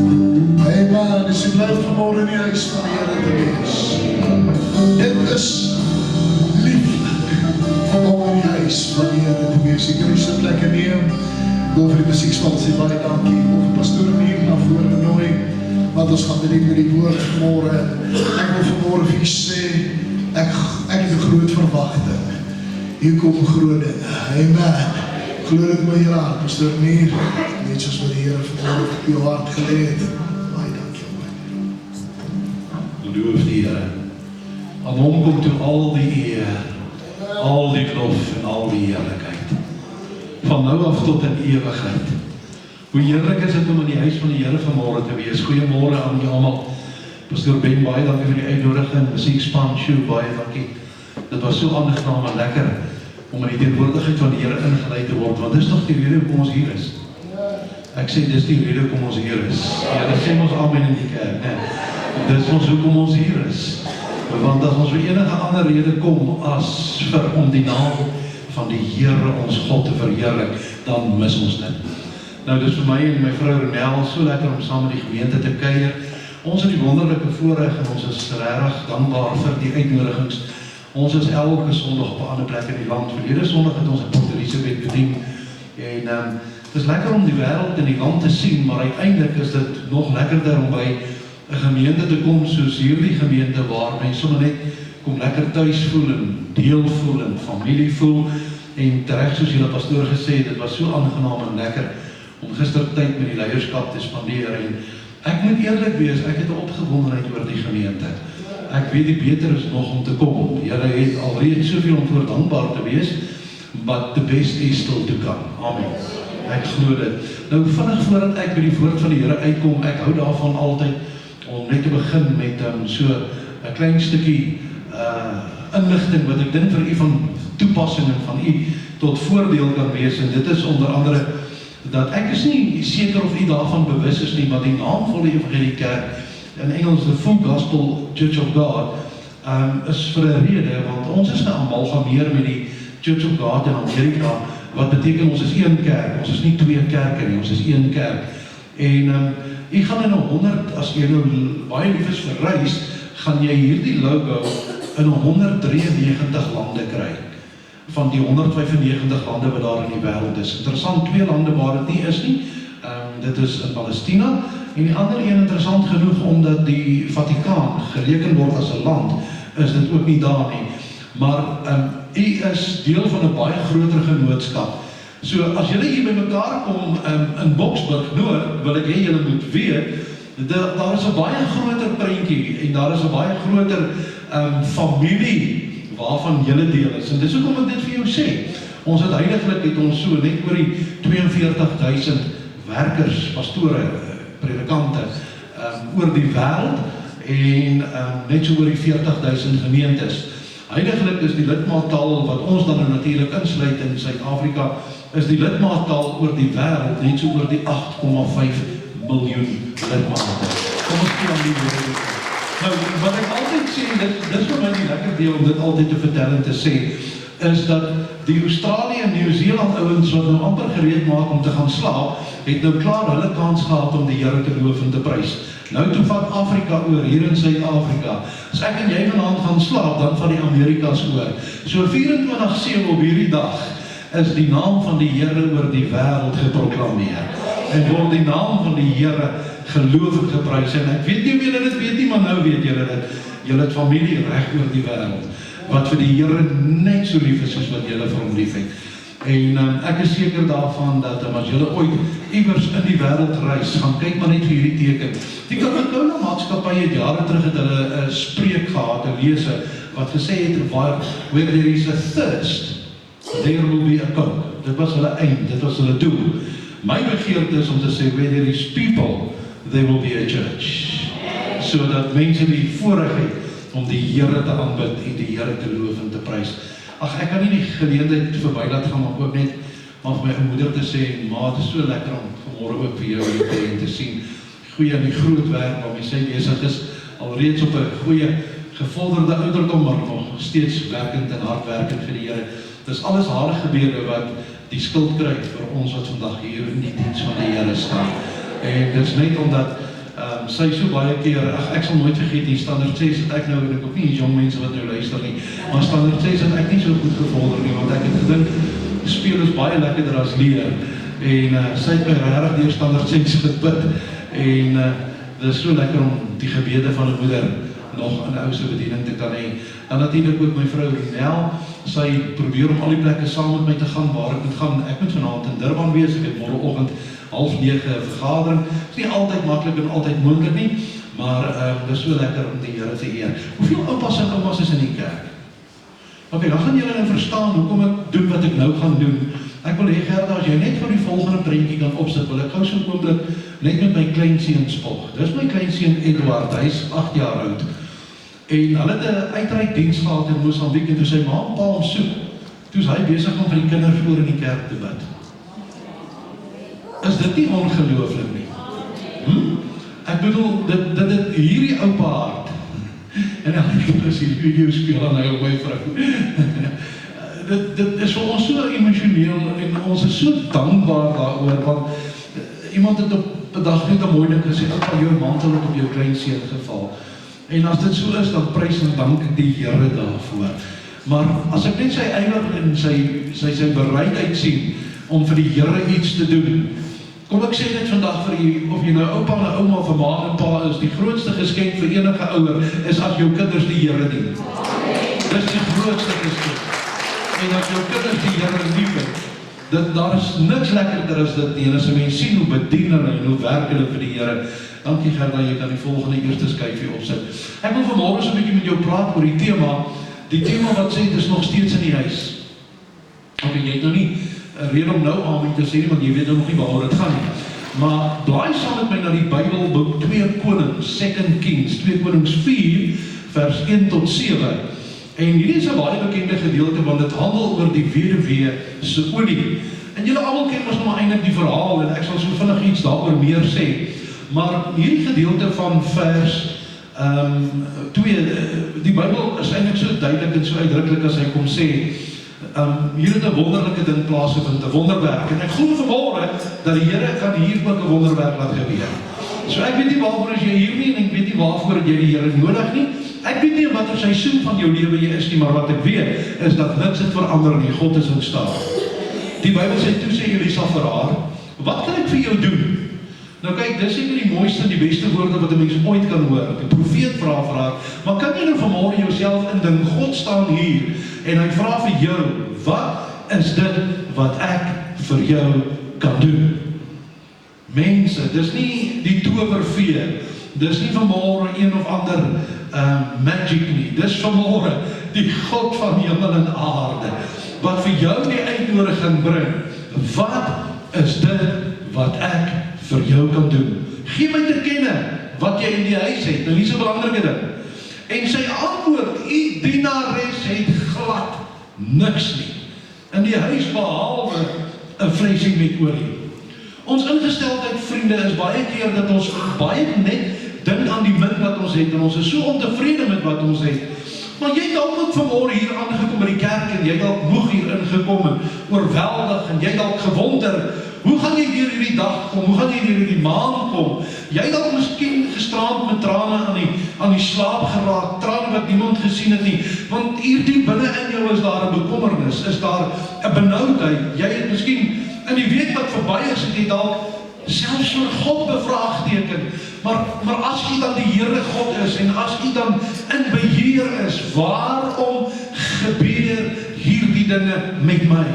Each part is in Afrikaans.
Amen. Dus u blijft vanmorgen in die huis van de Here te wees. Dit is lieflik om in die huis van die Here te wees. Ek kan u so plekke neem. Over die musiekspansie, baie dankie. Over pastoor Neem na vore nooi. Want ons gaan met die woord vanmorgen. Ek wil vanmorgen vir u sê, ek het 'n groot verwagting. Hier kom groot dinge. Amen. Glo dit met jou hart, pastoor Neem. Net soos wat die Here vanmorgen op jou hart gelê het. Baie dankie. Loof die Here. Aan hom kom toe al die eer, al die lof en al die heerlikheid. Van nou af tot in ewigheid. Hoe heerlik is dit om in die huis van die Here vanmorgen te wees. Goeiemôre aan julle almal. Pastoor Ben, baie dankie vir die uitnodiging. Musiekspan Sjoe, baie dankie. Dit was so aangenaam en lekker om in die teenwoordigheid van die Here ingelei te word, want dis nog die rede hoekom ons hier is. Ek sê dis die rede hoekom ons hier is. Ja, dit sê ons amen in die kerk, né? Dis ons hoekom ons hier is. Want as ons vir enige ander rede kom as vir om die naam van die Here ons God te verheerlik, dan mis ons dit. Nou, dis vir my en my vrou Renel so lekker om saam met die gemeente te kuier. Ons het die wonderlike voorreg en ons is regtig dankbaar vir die uitnodigings. Ons is elke Sondag op 'n ander plek in die land. Verlede Sondag het ons in Port Elizabeth bedien. En het is lekker om die wêreld en die land te sien, maar uiteindelik is dit nog lekkerder om by 'n gemeente te kom soos hierdie gemeente waar mense sommer net kom lekker tuis voel en deel voel en familie voel. En terecht soos julle pastoor gesê, dit was so aangenaam en lekker om gister tyd met die leierskap te spandeer. En ek moet eerlik wees, ek het 'n opgewondenheid oor die gemeente. Ek weet die beter is nog om te kom. Julle het alreeds soveel om voor dankbaar te wees, but the best is still to come. Amen. Ek glo dit. Nou vinnig voordat ek by die woord van die Here uitkom, ek hou daarvan altyd om net te begin met so 'n klein stukkie inligting wat ek dink vir u van toepassing en van u tot voordeel kan wees. En dit is onder andere dat ek is nie seker of u daarvan bewus is nie, maar die naam van die Evangelie Kerk, in Engels the Full Gospel Church of God, is vir 'n rede, want ons is geamalgameer met die Church of God in Amerika, wat beteken ons is een kerk, ons is nie twee kerke nie, ons is een kerk. En u gaan in 100, as jy nou baie lief is vir reis, gaan jy hierdie logo in 193 lande kry. Van die 195 lande wat daar in die wêreld is. Interessant, 2 lande waar dit nie is nie. Dit is in Palestina. En die ander een interessant genoeg, omdat die Vatikaan gereken word as 'n land, is dit ook nie daar nie. Maar u is deel van 'n baie groter genootskap. So as julle hier by mekaar kom in Boksburg Noord, wil ek hê julle moet weet, daar is 'n baie groter prentjie en daar is 'n baie groter familie waarvan julle deel is. En dis hoekom ek dit vir jou sê. Ons het heiliglik het ons so net oor die 42.000 werkers, pastore, predikante oor die wêreld en net so oor die 40.000 gemeentes. Heiliglik is die lidmaattaal wat ons dan natuurlik insluit in Suid-Afrika, is die lidmaattaal oor die wêreld net so oor die 8,5 miljoen lidmate. Kom ons kyk aan die woorde. Nou, wat ek altyd sê, dit is vir my die lekker deel om dit altyd te vertel en te sê, is dat die Australië en Nieu-Seeland ouens wat nou amper gereed maak om te gaan slaap, het nou klaar hulle kans gehad om die Here te loof en te prys. Nou toe vat Afrika oor, hier in Suid-Afrika. As ek en jy vanaand gaan slaap, dan van die Amerikas oor. So 24/7 op hierdie dag is die naam van die Here oor die wêreld geproklameer. En word die naam van die Here geloof en geprys. En ek weet nie of julle dit weet nie, maar nou weet julle dit. Julle het familie reg oor die wêreld, wat vir die Here net so lief is soos wat julle vir hom lief het. En ek is seker daarvan dat as julle ooit iewers in die wêreld reis, gaan kyk maar net vir hierdie teken. Die Coca-Cola maatskappy het jare terug het hulle 'n spreek gehad, 'n lese, wat gesê het, where there is a thirst, there will be a Coke. Dit was hulle eind, dit was hulle doel. My begeerte is om te sê, where there is people, there will be a church. Sodat mense die voorreg het om die Here te aanbid en die Here te loof en te prys. Ag, ek kan nie die geleentheid verby laat gaan, maar ook net om my moeder te sê, ma, het is so lekker om vanmôre ook vir jou hier te sien. Goeie en die groot werk waarmee sy besig is, alreeds op 'n goeie gevorderde ouderdom, maar nog steeds werkend en hardwerkend vir die Here. Dis alles haar gebede wat die skuld kry vir ons wat vandag hier in die diens van die Here staan. En dis net omdat Sy so baie keer, ek sal nooit vergeet die standaard 6 het ek nou, en ek ook nie jong mense wat nou luister nie, maar standaard 6 het ek nie so goed gevorder nie, want ek het gedink, speel is baie lekkerder as leer, en sy het my regtig deur standaard 6 gebid, en dit is so lekker om die gebede van 'n moeder nog in 'n ou se bediening te kan hê. En natuurlik ook my vrou Rinel, sy probeer om al die plekke saam met my te gaan waar ek moet gaan. Ek moet vanaand in Durban wees, ek het môreoggend 8:30 'n vergadering. Dit is nie altyd maklik en altyd moontlik nie, maar dit is so lekker om die Here te eer. Hoeveel oupas en oumas is in die kerk? Okay, dan gaan julle nou verstaan hoekom ek doen wat ek nou gaan doen. Ek wil hê Gerda, as jy net vir die volgende prentjie kan opsit, wil ek gou so oomblik net met my kleinseun spog. Dis my kleinseun Eduard, hy is 8 jaar oud. En hulle het 'n uitreikdiens gehad in Mosambiek en toe sy ma en pa hom soek. Toe is hy besig om vir die kinders voor in die kerk te bid. Is dit nie ongelooflik nie? Ek bedoel, dit hierdie oupa hart. En ek as die video speel aan hy op my vrou. Dit is vir ons so emosioneel en ons is so dankbaar daaroor, want iemand het op 'n dag net 'n mooi ding gesê, oupa, jou mantel het op jou kleinseun geval. En as dit so is, dan prys en dank ek die Here daarvoor. Maar as ek net sy ywer en sy bereidheid sien om vir die Here iets te doen, kom ek sê dit vandag vir u, of jy nou oupa en ouma of 'n ma en pa is, die grootste geskenk vir enige ouer is as jou kinders die Here dien. Dis die grootste geskenk. En as jou kinders die Here liefhet, daar is niks lekkerder as dit nie. En as 'n mens sien hoe bedien hulle en hoe werk hulle vir die Here. Dankie Gerda, jy kan die volgende eerste skyfie opsit. Ek wil vanmôre so 'n bietjie met jou praat oor die tema wat sê, dit is nog steeds in die huis. Okay, jy het nou nie rede om nou amen te sê nie, want jy weet nou nog nie waaroor dit gaan nie. Maar blaai saam met my na die Bybelboek 2 Konings, 2 Kings, 2 Konings 4, vers 1 tot 7. En hierdie is 'n baie bekende gedeelte, want dit handel oor die weduwee se olie. En julle almal ken mos nou eintlik die verhaal, en ek sal so vinnig iets daaroor meer sê. Maar hierdie gedeelte van vers 2, die Bybel is eintlik so duidelik en so uitdruklik as hy kom sê, hier het 'n wonderlike ding plaasgevind, 'n wonderwerk. En ek glo vanmôre dat die Here kan hier ook 'n wonderwerk laat gebeur. So ek weet nie waarvoor is jy hier nie, en ek weet nie waarvoor jy die Here nodig nie. Ek weet nie in watter seisoen van jou lewe jy is nie, maar wat ek weet is dat niks het verander nie. God is in staat. Die Bybel sê, toe sê Elisa vir haar, wat kan ek vir jou doen? Nou kyk, dis seker die mooiste en die beste woorde wat 'n mens ooit kan hoor. Die profeet vra vir haar, maar kan jy nou vanmôre jouself indink, God staan hier en hy vra vir jou, wat is dit wat ek vir jou kan doen? Mense, dis nie die towervee, dis nie vanmôre een of ander magic nie, dis vanmôre die God van hemel en aarde, wat vir jou die uitnodiging bring. Wat is dit wat ek vir jou kan doen? Gee my te kenne wat jy in die huis het. Nou, hier's 'n belangrike ding. En sy antwoord, u dienares het glad niks nie in die huis behalwe 'n vlesie met olie. Ons ingesteldheid, vriende, is baie keer dat ons baie net dink aan die min wat ons het en ons is so ontevrede met wat ons het. Maar jy het dalk ook vanmôre hier aangekom by die kerk en jy het dalk moeg hier ingekom en oorweldig en jy het dalk gewonder, hoe gaan jy deur hierdie dag kom? Hoe gaan jy deur hierdie maand kom? Jy het dalk miskien gisterand met trane aan die slaap geraak, trane wat niemand gesien het nie, want hierdie binne in jou is daar 'n bekommernis, is daar 'n benoudheid. Jy het miskien in die week wat verby is, het jy dalk selfs vir God bevraagteken, maar as jy dan die Here God is en as jy dan in beheer is, waarom gebeur hierdie dinge met my?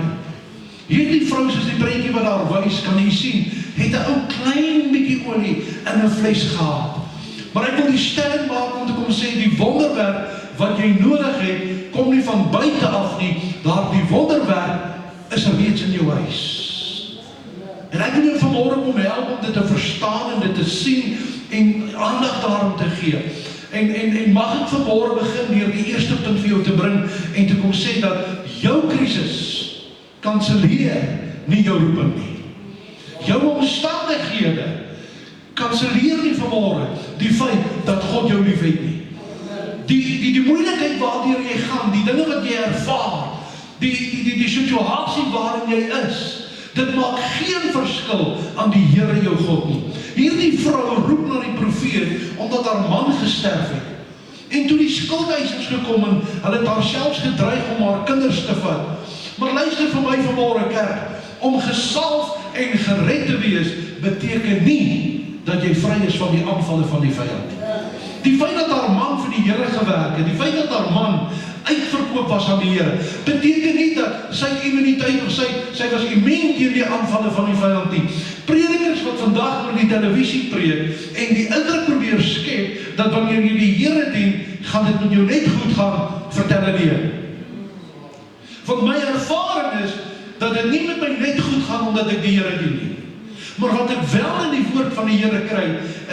Hierdie vrou, soos die prentjie wat daar wys, kan jy sien, het 'n ou klein bietjie olie in 'n fles gehad. Maar ek wil die stelling maak om te kom sê, die wonderwerk wat jy nodig het, kom nie van buite af nie, daardie wonderwerk is reeds in jou huis. En ek wil jou vanmôre kom help om dit te verstaan en dit te sien en aandag daarom te gee. En mag ek vanmôre begin deur die eerste punt vir jou te bring en te kom sê dat jou krisis kanselleer nie jou roeping nie. Jou omstandighede kanselleer nie vanmôre die feit dat God jou liefhet nie. Die moeilikheid waardeur jy gaan, die dinge wat jy ervaar, die situasie waarin jy is, Dit maak geen verskil aan die Here jou God nie. Hierdie vrou roep na die profeet, omdat haar man gesterf het. En toe die skuldeisers gekom en hulle het haar selfs gedreig om haar kinders te vat. Maar luister vir my vanmôre kerk, om gesalf en gered te wees, beteken nie dat jy vry is van die aanvalle van die vyand. Die feit dat haar man vir die Here gewerk het, die feit dat haar man uitverkoop was aan die Here, beteken nie dat sy immuniteit of sy was immuun teen die aanvalle van die vyand nie. Predikers wat vandag oor die televisie preek en die indruk probeer skep dat wanneer jy die Here dien, gaan dit met jou net goed gaan, vertel hulle nie. Want my ervaring is dat dit nie met my net goed gaan omdat ek die Here dien nie. Maar wat ek wel in die woord van die Here kry,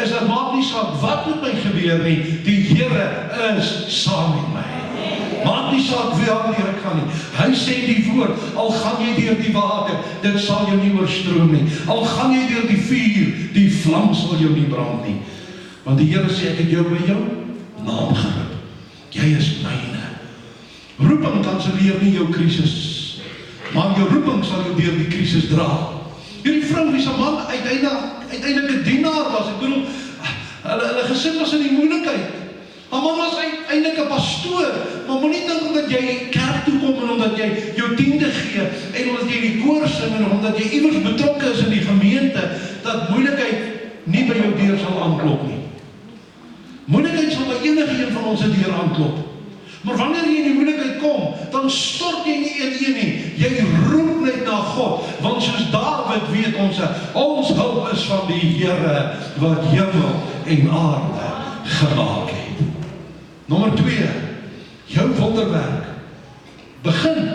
is dat maak nie saak wat met my gebeur nie, die Here is saam met my. Maak nie saak waar ek gaan nie. Hy sê die woord, al gaan jy deur die water, dit sal jou nie oorstroom nie. Al gaan jy deur die vuur, die vlam sal jou nie brand nie. Want die Here sê, ek het jou by jou naam geroep. Jy is myne. Roeping kanselleer nie jou krisis, maar jou roeping sal jou deur die krisis dra. Hierdie vrou wie se man uiteindelik 'n dienaar was, ek bedoel, hulle gesin was in die moeilikheid. Haar man was eintlik 'n pastoor, maar moenie dink omdat jy kerk toe kom en omdat jy jou tiende gee en omdat jy die koor sing en omdat jy iewers betrokke is in die gemeente, dat moeilikheid nie by jou deur sal aanklop nie. Moeilikheid sal by enige een van ons se deur aanklop. Maar wanneer jy in die moeilikheid kom, dan stort jy nie een nie. Jy roep net na God, want soos Dawid weet ons hulp is van die Here wat hemel en aarde gemaak het. Nommer 2, jou wonderwerk begin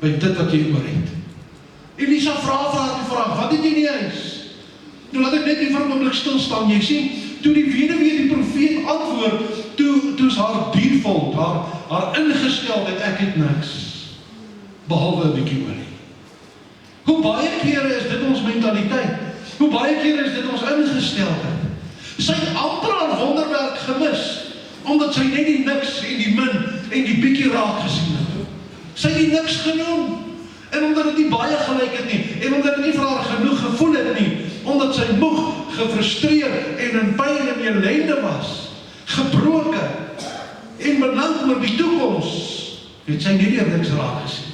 by dit wat jy oor het. Elisa vra vir haar die vraag, wat het jy in die huis? Nou laat ek net nie vir 'n oomblik stil staan. Jy sien, toe die weduwee die profeet antwoord, toe is haar default, haar ingesteldheid, ek het niks, behalwe 'n bietjie olie. Hoe baie kere is dit ons mentaliteit? Hoe baie kere is dit ons ingesteldheid? Sy het amper haar wonderwerk gemis, omdat sy net die niks en die min en die bietjie raak gesien het. Sy het die niks genoem, en omdat dit nie baie gelyk het nie, en omdat dit nie vir haar genoeg gevoel het nie, omdat sy moeg, gefrustreerd en in pyn en ellende was, gebroken en benauwd oor die toekoms, het sy nie die niks raak gesien.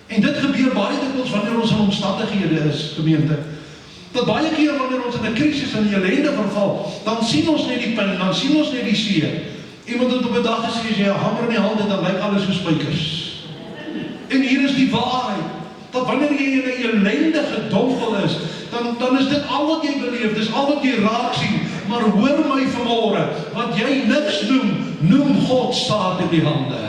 En dit gebeur baie dikwels wanneer ons in omstandighede is, gemeente. Dat baie keer wanneer ons in 'n krisis en 'n ellende verval, dan sien ons net die pyn, dan sien ons net die seer. Iemand het op 'n dag gesê, as jy 'n hamer in die hand het, dan lyk alles soos spykers. En hier is die waarheid, dat wanneer jy in 'n ellende gedompel is, dan is dit al wat jy beleef, dis al wat jy raak sien. Maar hoor my vanmôre, wat jy niks noem God saad in die hande.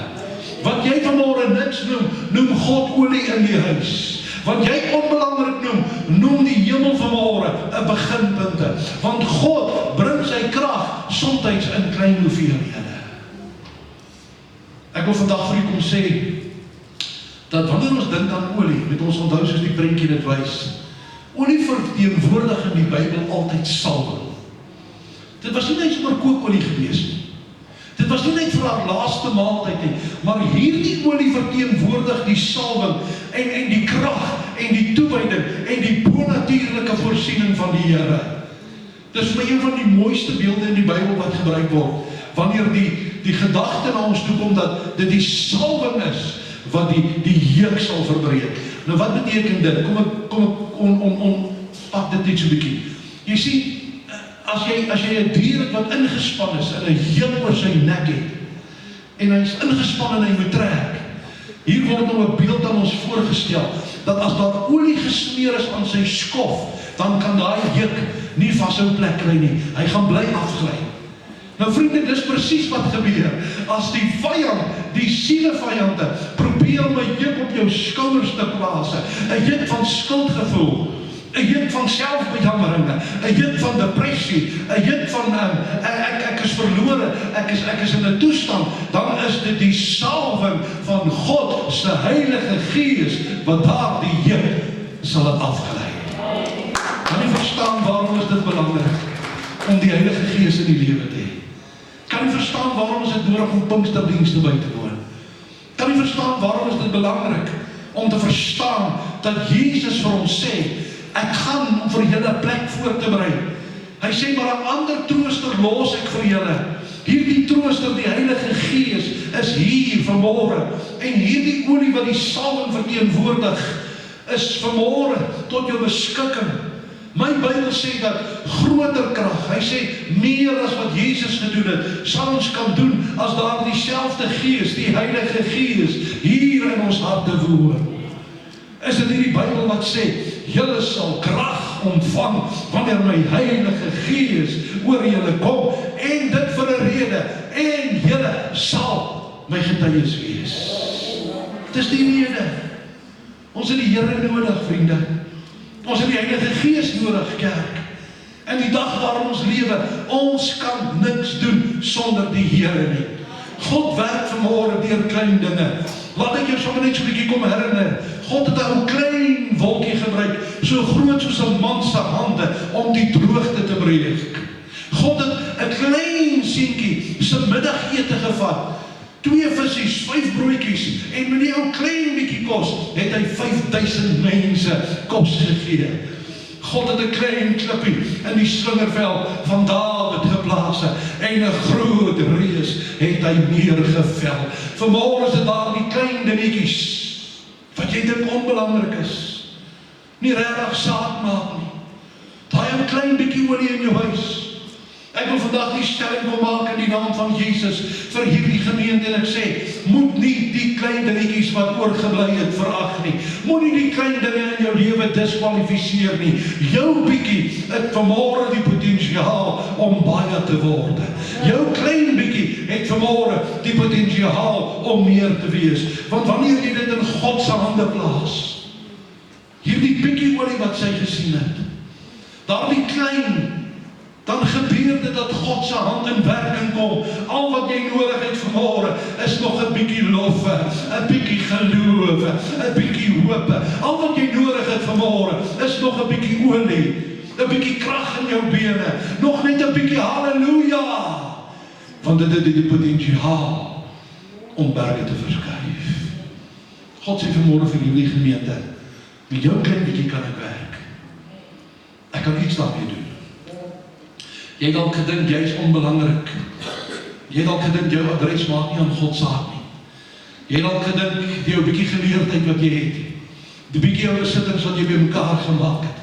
Wat jy vanmôre niks noem God olie in die huis. Wat jy onbelangrik noem die hemel vanmôre 'n beginpunte. Want God bring sy krag soms in klein hoeveelhede. Ek wil vandag vir u kom sê, dat wanneer ons dink aan olie, met ons onthou soos die prentjie dit wys, olie verteenwoordig in die Bybel altyd salwing. Dit was nie net sommer kookolie gewees nie. Dit was nie net vir haar laaste maaltyd nie, maar hierdie olie verteenwoordig die salwing en die krag en die toewyding en die bonatuurlike voorsiening van die Here. Dis vir my een van die mooiste beelde in die Bybel wat gebruik word, wanneer die gedagte na ons toe kom dat dit die salwing is wat die juk sal verbreek. Nou wat beteken dit? Kom ek pak dit net so 'n bietjie. Jy sien, as jy 'n dier het wat ingespan is en 'n juk oor sy nek het, en hy is ingespan en hy moet trek, hier word nou 'n beeld aan ons voorgestel, dat as daar olie gesmeer is aan sy skof, dan kan daai juk nie vashou plek kry nie, hy gaan bly afgly. Nou vriende, dis presies wat gebeur, as die vyand, die sielevyande, probeer om 'n juk op jou skouers te plaas, 'n juk van skuldgevoel, 'n juk van selfbejammeringe, 'n juk van depressie, 'n juk van ek is verlore, ek is in 'n toestand, dan is dit die salwing van God se Heilige Gees wat daar die juk sal het afgelei. Kan jy verstaan waarom is dit belangrik om die Heilige Gees in die lewe te hê? Kan jy verstaan waarom is dit nodig om Pinksterdienste by te woon? Kan jy verstaan waarom is dit belangrik om te verstaan dat Jesus vir ons sê, ek gaan om vir julle 'n plek voor te berei. Hy sê, maar 'n ander trooster los ek vir julle. Hierdie trooster, die Heilige Gees, is hier vanmôre. En hierdie olie wat die salwing verteenwoordig, is vanmôre tot jou beskikking. My Bybel sê dat groter krag, hy sê meer as wat Jesus gedoen het, sal ons kan doen as daar dieselfde Gees, die Heilige Gees, hier in ons harte woon. Is dit hierdie Bybel wat sê, julle sal krag ontvang wanneer my Heilige Gees oor julle kom, en dit vir 'n rede, en julle sal my getuies wees. Dis die rede. Ons het die Here nodig, vriende. Ons het die Heilige Gees nodig, kerk. En die dag waarin ons lewe, ons kan niks doen sonder die Here nie. God werk vanmôre deur klein dinge. Laat ek jou sommer net so 'n bietjie kom herinner. God het 'n klein wolkie gebruik, so groot soos 'n man se hande, om die droogte te breek. God het 'n klein seentjie se middagete gevat. 2 visse, 5 broodjies, en met die ou klein bietjie kos, het hy 5000 mense kos gegee. God het 'n klein klippie in die slingervel van Dawid geplaas, en 'n groot reus het hy neergevel. Vanmôre is dit daar die klein dingetjies, wat jy dink onbelangrik is, nie regtig saak maak nie. Daai 'n klein bietjie olie in jou huis. Ek wil vandag die stelling wil maak in die naam van Jesus vir hierdie gemeente, en ek sê, moet nie die klein dingetjies wat oorgebly het verag nie. Moet nie die klein dinge in jou lewe diskwalifiseer nie. Jou bietjie het vanmôre die potensiaal om baie te word. Jou klein bietjie het vanmôre die potensiaal om meer te wees. Want wanneer jy dit in God se hande plaas, hierdie bietjie olie wat sy gesien het, daardie klein, dan gebeur dit dat God se hand in werking kom. Al wat jy nodig het vanmôre is nog 'n bietjie lof, 'n bietjie geloof, 'n bietjie hoop. Al wat jy nodig het vanmôre is nog 'n bietjie olie, 'n bietjie krag in jou bene, nog net 'n bietjie haleluja. Want dit het die potensiaal om berge te verskuif. God sê vanmôre vir hierdie gemeente, met jou klein bietjie kan ek werk. Ek kan iets daarmee doen. Jy het dalk gedink jy is onbelangrik. Jy het dalk gedink jou adres maak nie aan God saak nie. Jy het dalk gedink jou bietjie geleerdheid wat jy het, die bietjie ou besittings wat jy bymekaar gemaak het,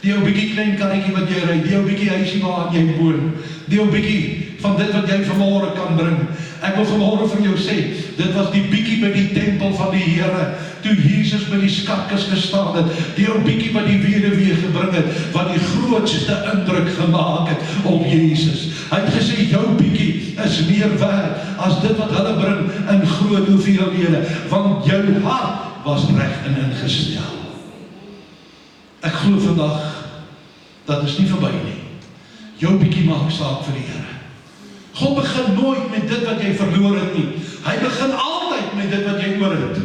die ou bietjie klein karretjie wat jy ry, die ou bietjie huisie waar jy woon, die ou bietjie van dit wat jy vanmôre kan bring. Ek wil vanmôre vir jou sê, dit was die bietjie by die tempel van die Here, toe Jesus by die skatkis gestaan het, die ou bietjie wat die weduwee gebring het, wat die grootste indruk gemaak het op Jesus. Hy het gesê, jou bietjie is meer werd as dit wat hulle bring in groot hoeveelhede, want jou hart was reg en ingestel. Ek glo vandag, dat is nie verby nie. Jou bietjie maak saak vir die Here. God begin nooit met dit wat jy verloor het nie. Hy begin altyd met dit wat jy oor het.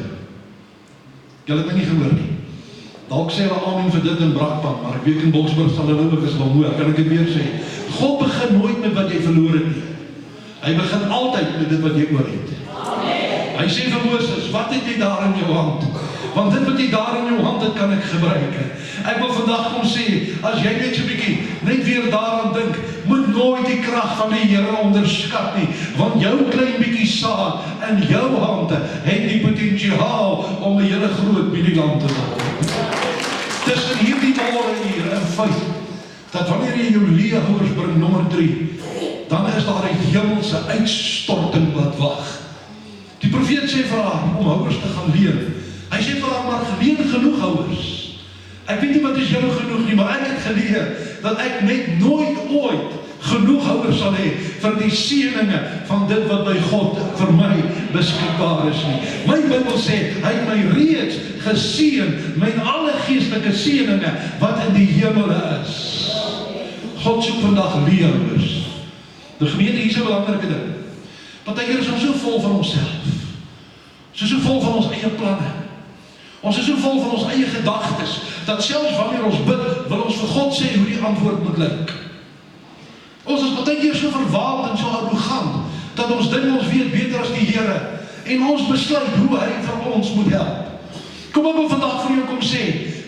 Julle het my nie gehoor nie. Dalk sê hulle amen vir dit in Brakpan, maar ek weet in Boksburg sal hulle ook is wel mooi, kan ek dit weer sê. God begin nooit met wat jy verloor het nie. Hy begin altyd met dit wat jy oor het. Amen. Hy sê vir Moses, wat het jy daar in jou hand? Want dit wat jy daar in jou hand het, kan ek gebruik. Ek wil vandag kom sê, as jy net so 'n bietjie net weer daaraan dink, moet nooit die krag van die Here onderskat nie, want jou klein bietjie saad in jou hande het die potensiaal om 'n hele groot bietjie te word. Tussen hierdie môre hier 'n feit, dat wanneer jy jou leehouers bring, nommer 3, dan is daar 'n hemelse uitstorting wat wag. Die profeet sê vir haar om houers te gaan leen. Hy sê vir haar, maar geleen genoeg houers. Ek weet nie wat is julle genoeg nie, maar ek het geleer dat ek net nooit ooit genoeg houers sal hê vir die seëninge van dit wat by God vir my beskikbaar is nie. My Bybel sê, hy het my reeds geseën met alle geestelike seëninge wat in die hemele is. God soek vandag leerhouers. Die gemeente, hier is 'n belangrike ding. Partykeer is ons so vol van onsself. Ons is so vol van ons eie planne. Ons is so vol van ons eie gedagtes, dat selfs wanneer ons bid, wil ons vir God sê hoe die antwoord moet lyk. Ons is partykeer so verwaand en so arrogant, dat ons dink ons weet beter as die Here, en ons besluit hoe hy vir ons moet help. Kom Kom ek wil vandag vir jou kom sê,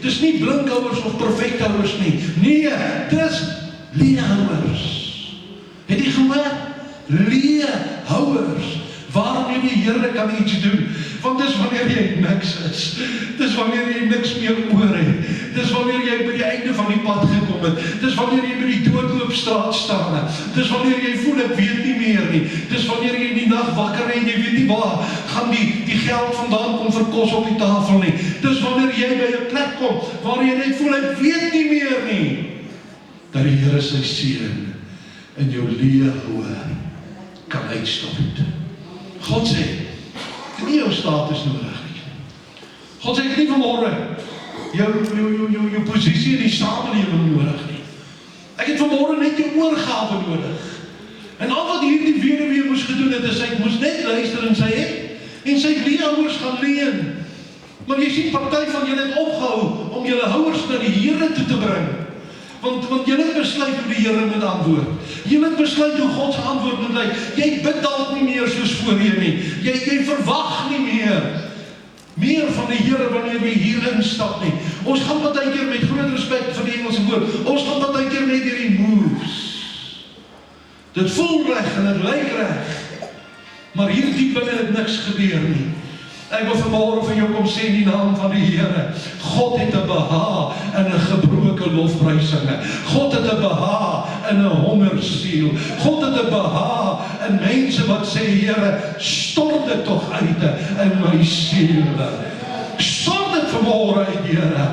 dis nie blinkhouers of perfecthouers nie. Nee, dis leehouers. Het jy gehoor? Leehouers. Waarmee die Here kan iets doen. Want dis wanneer jy niks is. Dis wanneer jy niks meer oor het. Dis wanneer jy by die einde van die pad gekom het. Dis wanneer jy by die doodloopstraat staan. Dis wanneer jy voel ek weet nie meer nie. Dis wanneer jy die nag wakker en jy weet nie waar gaan die geld vandaan kom vir kos op die tafel nie. Dis wanneer jy by 'n plek kom waar jy net voel ek weet nie meer nie. Dat die Here sy seën in jou leehouer kan uitstort. God sê, ek het nie jou status nodig nie. God sê, ek het nie vanmôre jou posisie in die samelewing nodig nie. Ek het vanmôre net jou oorgawe nodig. En al wat hierdie weduwee moes gedoen het, is sy moes net luister en sy leehouers gaan leen. Maar jy sien, party van julle het opgehou om julle houers na die Here toe te bring. Want jy het besluit hoe die Here moet antwoord. Jy het besluit hoe God se antwoord moet lyk. Jy bid dalk nie meer soos voorheen nie. Jy verwag nie meer van die Here wanneer jy hier instap nie. Ons gaan partykeer met groot respek vir die Engelse woord, ons gaan partykeer net deur die moves. Dit voel reg en dit lyk reg. Maar hier diep binne het niks gebeur nie. Ek wil vanmôre vir jou kom sê in die naam van die Here. God het 'n behaag in 'n gebroke lofprysinge. God het 'n behaag in 'n hongersiel. God het 'n behaag in mense wat sê, Here, stort dit tog uit in my siel. Stort dit vanmôre uit, Here.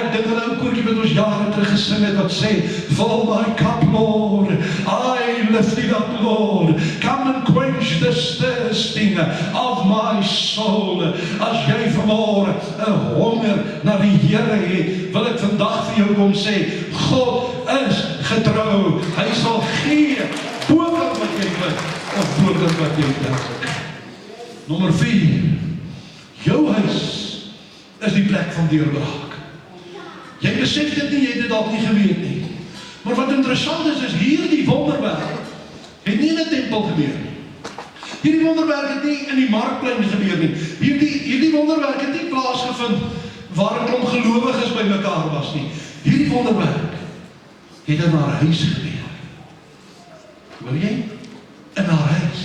Ek dink aan 'n ou koortjie wat ons jare terug gesing het wat sê, fill my cup, Lord, I lift it up, Lord, come and quench the thirsting of my soul. As jy vanmôre 'n honger na die Here het, wil ek vandag vir jou kom sê, God is getrou. Hy sal gee boker wat jy bid of boker wat jy dink. Nommer 4, jou huis is die plek van deurbraak. Jy besef dit nie, jy het dit dalk nie geweet nie. Maar wat interessant is hierdie wonderwerk het nie in 'n tempel gebeur nie. Hierdie wonderwerk het nie in die markplein gebeur nie. Hierdie wonderwerk het nie plaasgevind waar 'n klomp gelowiges by mekaar was nie. Hierdie wonderwerk het in haar huis gebeur. Hoor jy? In haar huis.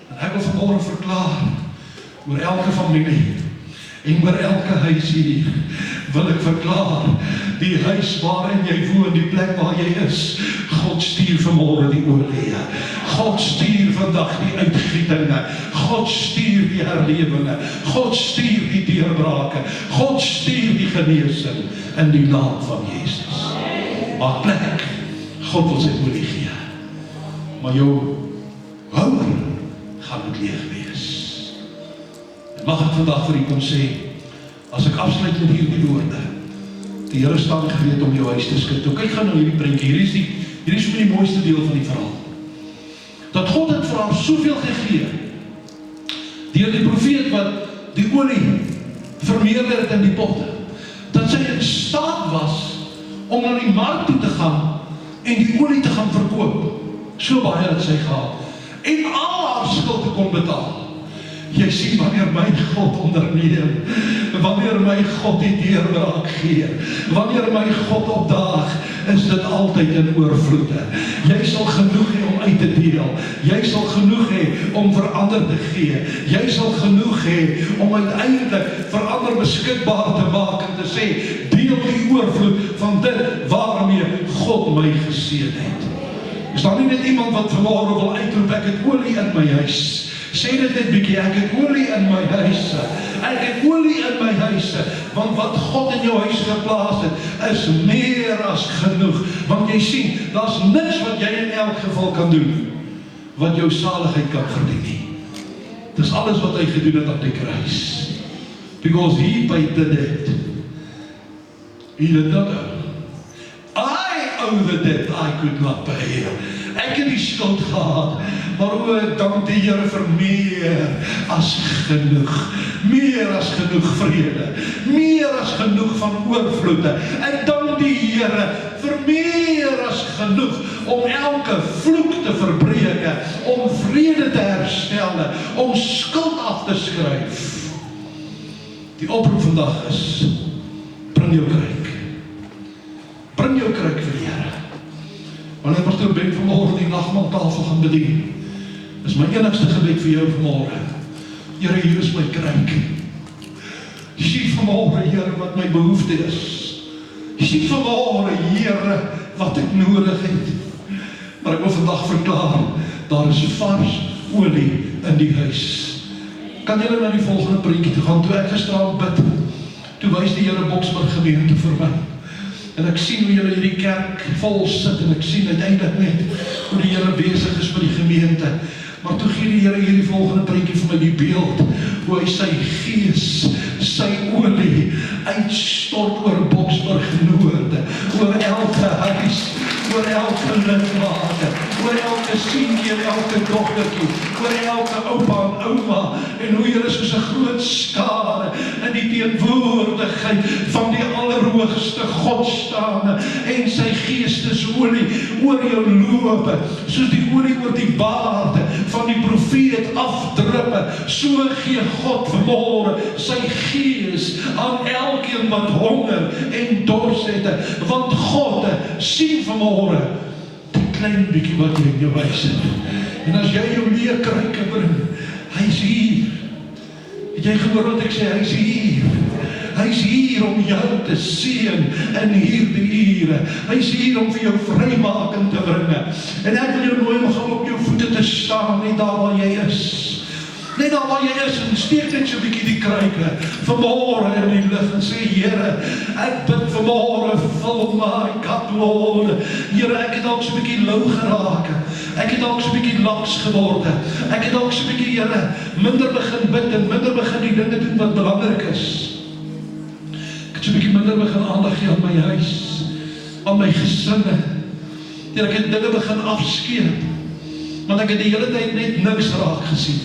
En ek wil vanmôre verklaar oor elke familie en oor elke huis hier, wil ek verklaar, die huis waarin jy woon, die plek waar jy is, God stuur vanmôre die olie. God stuur vandag die uitgietinge. God stuur die herlewinge. God stuur die deurbrake. God stuur die genesing in die naam van Jesus. Maak plek. God wil sy olie gee. Maar jou houer gaan moet leeg wees. En mag ek vandag vir u kom sê, as ek afsluit met hierdie woorde, die Here staan gereed om jou huis te skud. Toe kyk gaan nou hierdie prentjie, hier is die mooiste deel van die verhaal. Dat God het vir haar soveel gegee, deur die profeet wat die olie vermeerder het in die potte, dat sy in staat was om na die mark toe te gaan en die olie te gaan verkoop. So baie het sy gehad. En al haar skuld te kon betaal. Jy sien wanneer my God onderneem, wanneer my God die deurbraak gee, wanneer my God opdaag, is dit altyd in oorvloede. Jy sal genoeg hê om uit te deel. Jy sal genoeg hê om vir ander te gee. Jy sal genoeg hê om uiteindelik vir ander beskikbaar te maak en te sê, deel die oorvloed van dit waarmee God my geseën het. Is daar nie net iemand wat vanmôre wil uitroep, ek het olie in my huis? Sê dit net bietjie, ek het olie in my huis. Ek het olie in my huis. Want wat God in jou huis geplaas het, is meer as genoeg. Want jy sien, daar's niks wat jy in elk geval kan doen, wat jou saligheid kan verdien nie. Dis alles wat hy gedoen het op die kruis. Because he paid the debt. He did not owe. I owe the debt I could not pay. Ek het die skuld gehad, maar ek dank die Here vir meer as genoeg. Meer as genoeg vrede. Meer as genoeg van oorvloede. Ek dank die Here vir meer as genoeg om elke vloek te verbreek, om vrede te herstel, om skuld af te skryf. Die oproep vandag is, bring jou kruik. Bring jou kruik vir die Here. Wanneer pastoor Ben vanmorgen die nagmaaltafel gaan bedien, is my enigste gebed vir jou vanmorgen. Here, hier is my kruik. Sien vanmorgen, Here, wat my behoefte is. Sien vanmorgen, Here, wat ek nodig het. Maar ek wil vandag verklaar, daar is vars olie in die huis. Kan julle na die volgende preekie toe gaan? Toe ek gisteraan bid, toe wys die Here Boksburg gemeente vir my. En ek sien hoe julle hierdie kerk vol sit, en ek sien uiteindelik net hoe die Here besig is met die gemeente. Maar toe gee die Here hierdie volgende preekie vir my die beeld, hoe hy sy gees, sy olie, uitstort oor Boksburg Noord, oor elke huis, oor elke lidmate, oor elke seentjie en elke dogtertjie, oor elke oupa en ouma, en hoe julle soos 'n groot skare in die teenwoordigheid van die Allerhoogste God staan, en sy geestesolie oor jou loop, soos die olie oor die baard van die profeet afdruppe, so gee God vanmorgen sy gees aan elkeen wat honger en dors het, want God sien vanmorgen die klein bietjie wat jy in jou huis het. En as jy jou leerkruike bring, hy is hier. Het jy gehoor wat ek sê? Hy is hier. Hy is hier om jou te seën in hierdie ure. Hy is hier om vir jou vrymaking te bring. En ek wil jou nooi om gaan op jou voete te staan, net daar waar jy is. Net daar waar jy is, en steek net so 'n bietjie die kruike vanmorgen in die lig en sê, Here, ek bid vanmorgen, vul my cup, Lord. Here, ek het dalk so 'n bietjie lou geraak. Ek het dalk so 'n bietjie laks geword. Ek het dalk so 'n bietjie, Here, minder begin bid en minder begin die dinge doen wat belangrik is. Ek het so 'n bietjie minder begin aandag gee aan my huis, aan my gesinne. Here, ek het dinge begin afskeep, want ek het die hele tyd net niks raak gesien.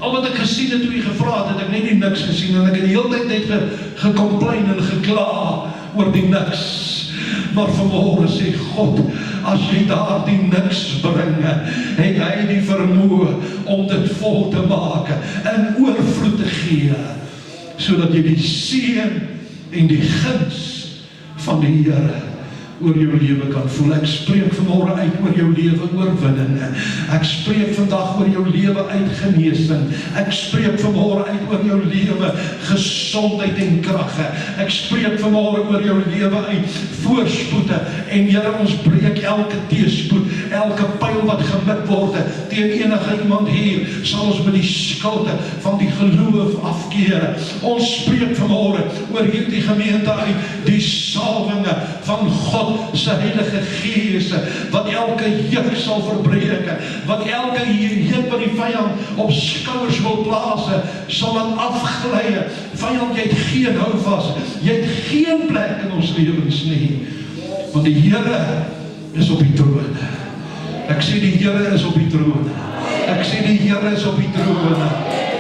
Al wat ek gesien het toe jy gevra het, het ek net nie niks gesien, en ek het die hele tyd net gecomplain en gekla oor die niks. Maar vanmorgen sê God, as jy daar die niks bring, het hy die vermoë om dit vol te maak, en oorvloed te gee, sodat jy die seën en die guns van die Here oor jou lewe kan voel. Ek spreek vanmorgen uit oor jou lewe oorwinning. Ek spreek vandag oor jou lewe uit genesing. Ek spreek vanmorgen uit oor jou lewe gesondheid en krag. Ek spreek vanmorgen oor jou lewe uit voorspoede. En Here, ons breek elke teëspoed, elke pyl wat gemik word teen enige iemand hier, sal ons met die skuld van die geloof afkeer. Ons spreek vanmorgen oor hierdie gemeente uit, die salwinge van God sy Heilige Gees, wat elke juk sal verbreek, wat elke juk wat die vyand op skouers wil plaas, sal het afgeleie. Vyand, jy het geen houvas, jy het geen plek in ons lewens nie, want die Here is op die troon. Ek sê die Here is op die troon. Ek sê die Here is op die troon.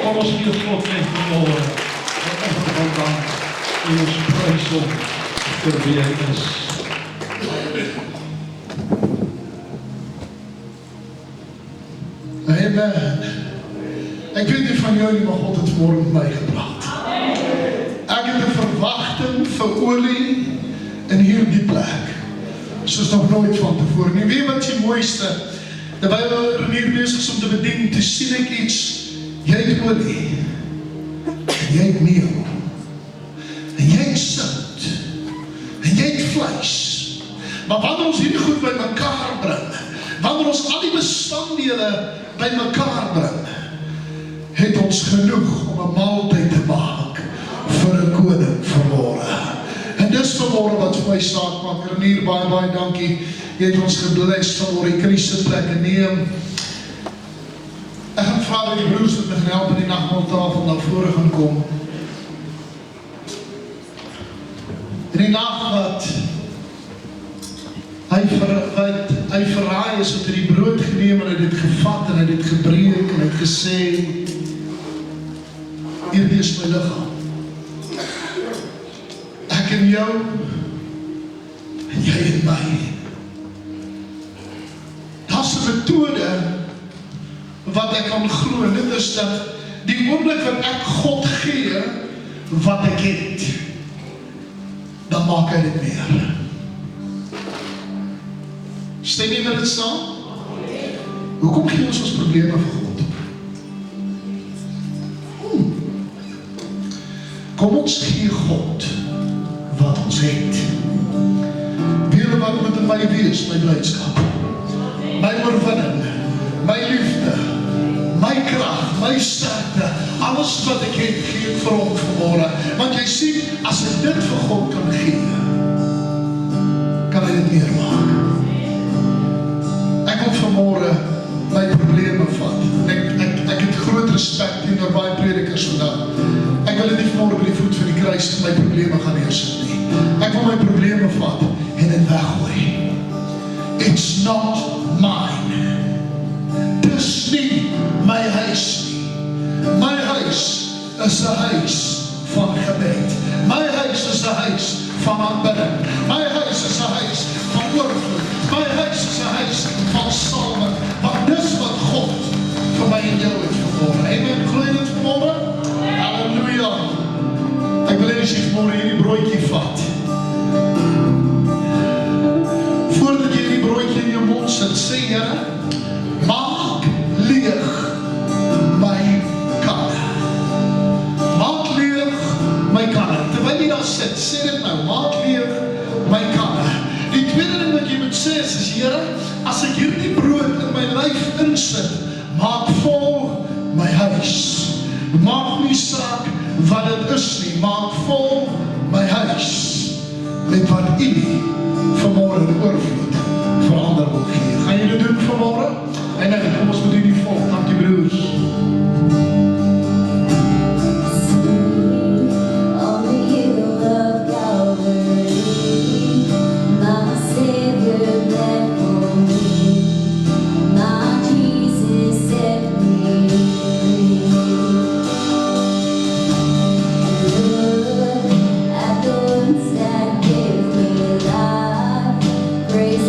Kom ons gee God net vanmorgen, en dank, en ons prys hom vir wie hy is. Amen. Ek weet nie van jou nie, maar God het vanmorgen met my gepraat. Ek het 'n verwagting vir olie in hierdie plek, soos nog nooit van tevore nie. Weet wat die mooiste, terwyl Renier besig is om te bedien, toe sien ek iets, jy het olie, jy het meel, en jy het sout, en jy het vleis. Maar wanneer ons hierdie goed by mekaar bring, wanneer ons al die bestanddele by mekaar bring, het ons genoeg om 'n maaltyd te maak vir 'n koning vanmorgen. En dis vanmorgen wat vir my saak maak. Renier, baie dankie. Jy het ons gebless vanmorgen, die kriseplek neem. Ek gaan vra dat die broers met my gaan help in die nagmaaltafel na vore gaan kom. In die nag wat hy verraai is, het hy die brood geneem en hy het gevat en hy het gebreek en hy het gesê, hierdie is my liggaam. Ek en jou, en jy en my. Daar's 'n metode wat ek kan glo, en dit is dat die oomblik wat ek God gee, wat ek het, dan maak hy dit meer. Stem jy met dit saam? Hoekom gee ons probleme vir God? Kom ons gee God wat ons het. Weet wat moet in my wees, my blydskap, my oorwinning, my liefde, my krag, my sterkte, alles wat ek het, gee ek vir hom vanmôre. Want jy sien, as ek dit vir God kan gee, kan hy dit meer maak. Ek wil vanmôre my probleme vat. Ek het groot respek teenoor baie predikers vandag. Ek wil nie vanmôre by die voet van die kruis my probleme gaan neersit nie. Ek wil my probleme vat en dit weggooi. It's not mine. Dis nie my huis nie. My huis is 'n huis van gebed. My huis is 'n huis van aanbidding. My huis is 'n huis van oorvloed. My huis is 'n huis van salwing. Want dis wat God vir my en jou het vanmôre. Amen, glo jy dit vanmôre? Halleluja. Ek wil hê as jy vanmôre hierdie broodjie vat. Voordat jy die broodjie in jou mond sit, sê Here, maak leeg my kanne. Maak leeg my kanne. Terwyl jy daar sit, sê dit nou, maak leeg my kanne. Die tweede ding wat jy moet sê is, Here, as ek hierdie brood in my lyf insit, maak vol my huis. Maak nie saak wat dit is nie, maak vol my huis met wat U vanmôre in oorvloed vir ander wil gee. Gaan jy dit doen vanmôre? En dan kom ons bedien die volk. Dankie broers. Grace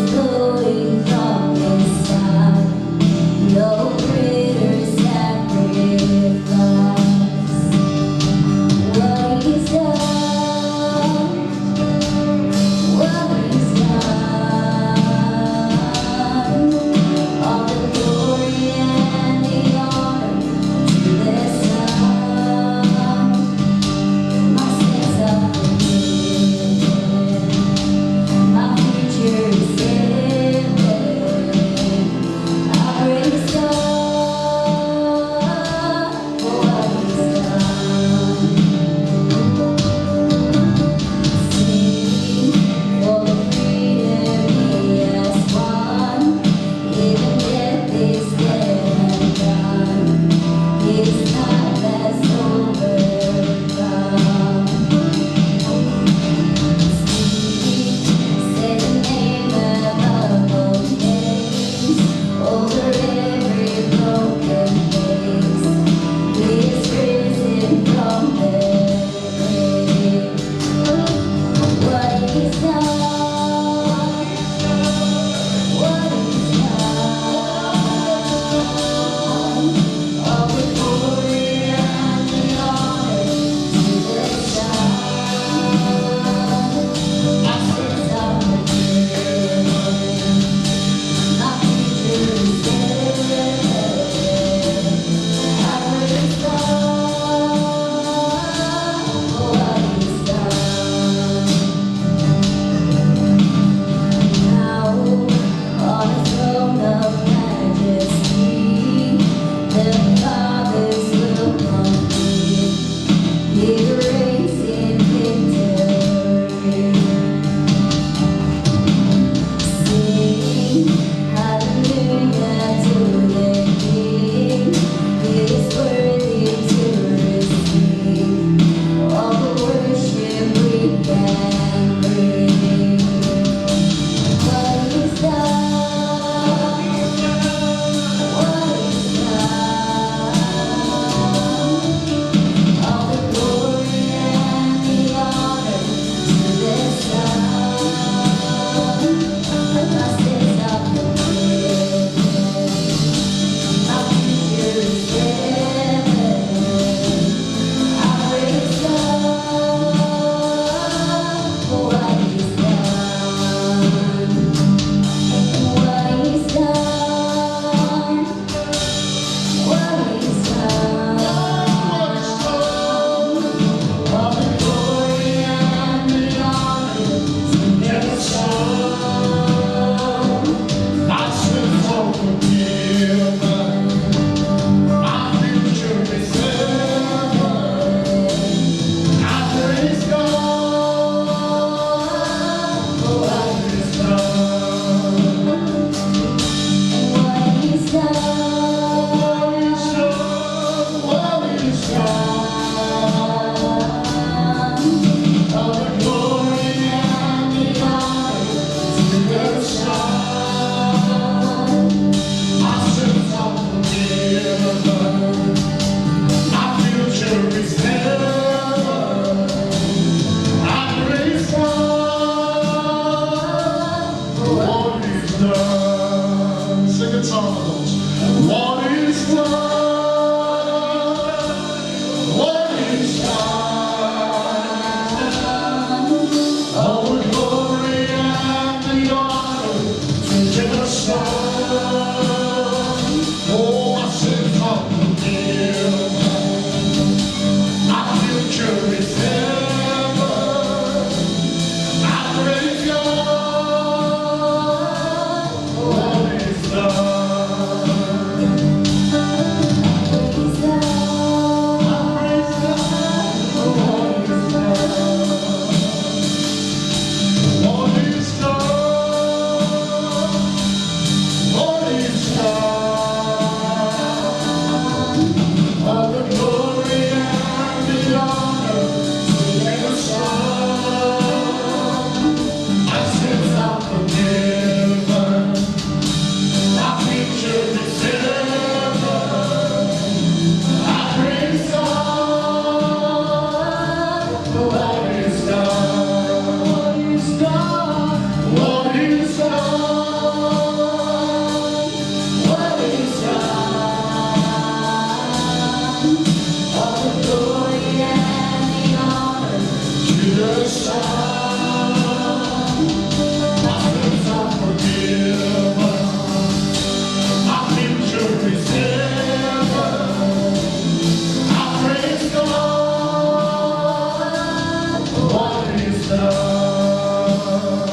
done.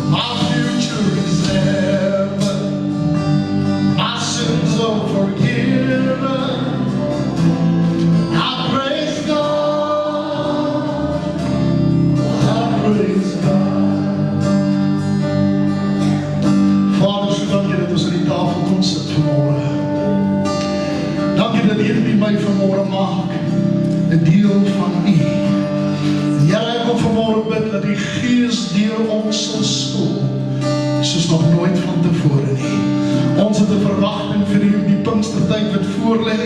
My future is heaven. My sins are forgiven. I praise God. I praise God. Vader, so dankie dat ons aan die tafel kon sit vanmorgen. Dankie dat U my vanmorgen maak 'n deel van U. Here, ek wil vanmorgen bid dat die Gees deur ons sal spoel, soos nog nooit van tevore nie. Ons het 'n verwagting vir hierdie Pinkstertyd wat voorlê.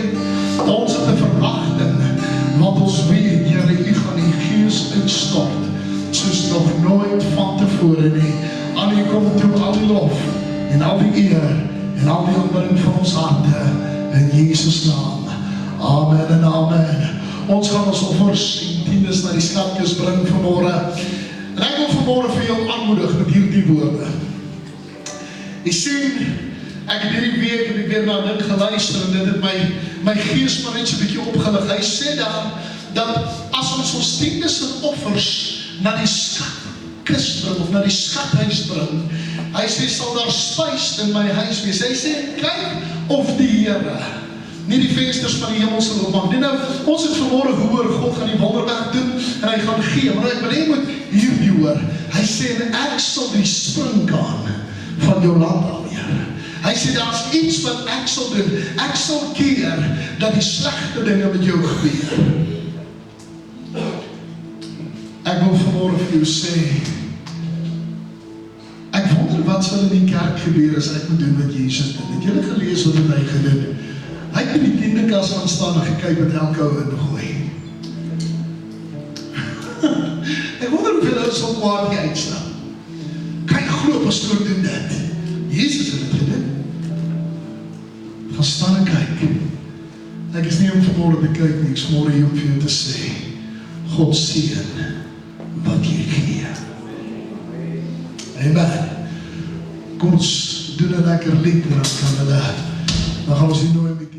Ons het 'n verwagting, want ons weet, Here, U gaan die Gees uitstort, soos nog nooit van tevore nie. Aan U kom toe al die lof, en al die eer, en al die aanbidding van ons harte, in Jesus naam. Amen en amen. Ons gaan ons offers en tiendes na die skatkis bring vanmorgen. En ek wil vanmorgen vir jou aanmoedig met hierdie woorde. Jy sien, ek het hierdie week en ek weer na dit geluister en dit het my gees maar net so 'n bietjie opgelig. Hy sê dat as ons tiendes en offers na die skatkis bring of na die skathuis bring, hy sê sal daar spys in my huis wees. Hy sê kyk of die Here nie die vensters van die hemel sal oopmaak. Nee, nou, ons het vanmorgen gehoor, God gaan die wonderwerk doen en hy gaan gee, maar ek moet hierdie hoor. Hy sê, en ek sal die springkaan van jou land alweer. Hy sê, daar is iets wat ek sal doen. Ek sal keer dat die slegte dinge met jou gebeur. Ek wil vanmorgen vir jou sê, ek wonder wat sal in die kerk gebeur as ek moet doen wat Jesus doen. Het julle gelees wat hy gedoen? Hy het in die tiendekas gaan staan en gekyk wat elke ou ingooi. Ek wonder hoeveel ou sal kwaad nie uitstaan. Kyk, glo pastoor doen dit. Jesus het dit gedoen. Gaan staan en kyk. Ek is nie om vanmorgen te kyk nie, ek is vanmorgen hier om vir jou te sê, God seën wat jy gee. Amen. Kom ons doen 'n lekker lied en dan gaan ons die nooi met